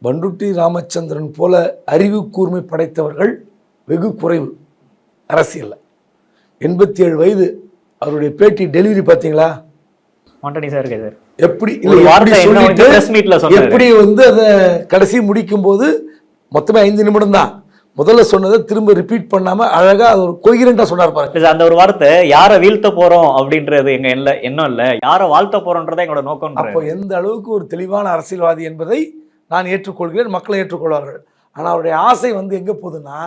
பண்ருட்டி ராமச்சந்திரன் போல அறிவு கூர்மை படைத்தவர்கள் வெகு குறைவு அரசியல்ல. 87 வயது. அவருடைய பேட்டி டெலிவரி பார்த்தீங்களா? எப்படி எப்படி வந்து அதை கடைசி முடிக்கும் போது மொத்தமே 5 நிமிடம் தான். முதல்ல சொன்னதை திரும்ப ரிப்பீட் பண்ணாம அழகா அது ஒரு கொகிரண்டா சொன்னார் பாருங்க. அந்த ஒரு வார்த்தை யாரை வீழ்த்த போறோம் அப்படின்றது எங்க எண்ணம் இல்ல, யாரை வாழ்த்த போறோம்ன்றத எங்களோட நோக்கம். அப்போ எந்த அளவுக்கு ஒரு தெளிவான அரசியல்வாதி என்பதை நான் ஏற்றுக்கொள்கிறேன், மக்களை ஏற்றுக்கொள்வார்கள். ஆனா அவருடைய ஆசை வந்து எங்க போகுதுன்னா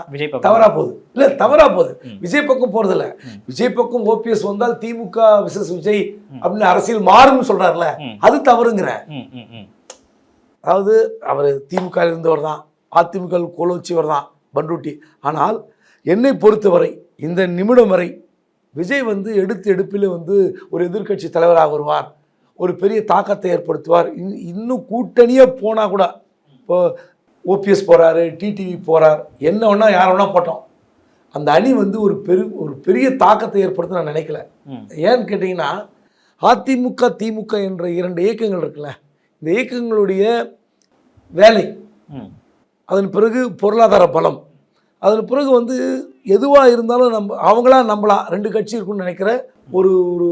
தவறா போகுது. இல்ல தவறா போகுது, விஜய் பக்கம் போறது இல்ல. விஜய் பக்கம் ஓபிஎஸ் வந்தால் திமுக விசஸ் விஜய் அப்படின்னு அரசியல் மாறும்னு சொல்றாருல, அது தவறுங்கிற. அதாவது அவர் திமுக இருந்தவர் தான், அதிமுக கோலோச்சியவர் தான் பண்ருட்டி. ஆனால் என்னை பொறுத்தவரை இந்த நிமிடம் வரை விஜய் வந்து எடுப்பில் வந்து ஒரு எதிர்கட்சி தலைவராக வருவார், ஒரு பெரிய தாக்கத்தை ஏற்படுத்துவார். இன்னும் கூட்டணியே போனா கூட, இப்போ ஓபிஎஸ் போறாரு, டிடிவி போறார், என்ன வேணா யார வேணா போட்டோம், அந்த அணி வந்து ஒரு பெரிய தாக்கத்தை ஏற்படுத்த நான் நினைக்கல. ஏன்னு கேட்டீங்கன்னா, அதிமுக திமுக என்ற 2 இயக்கங்கள் இருக்குல்ல, இந்த இயக்கங்களுடைய வேலை, அதன் பிறகு பொருளாதார பலம், அதன் பிறகு வந்து எதுவாக இருந்தாலும் அவங்களா நம்பலாம் 2 கட்சி இருக்குன்னு நினைக்கிற ஒரு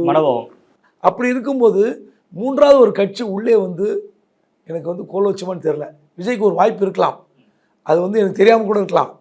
மனோபாவம். அப்படி இருக்கும்போது 3வது ஒரு கட்சி உள்ளே வந்து எனக்கு வந்து கோலோச்சமான்னு தெரியல. விஜய்க்கு ஒரு வாய்ப்பு இருக்கலாம், அது வந்து எனக்கு தெரியாமல் கூட இருக்கலாம்.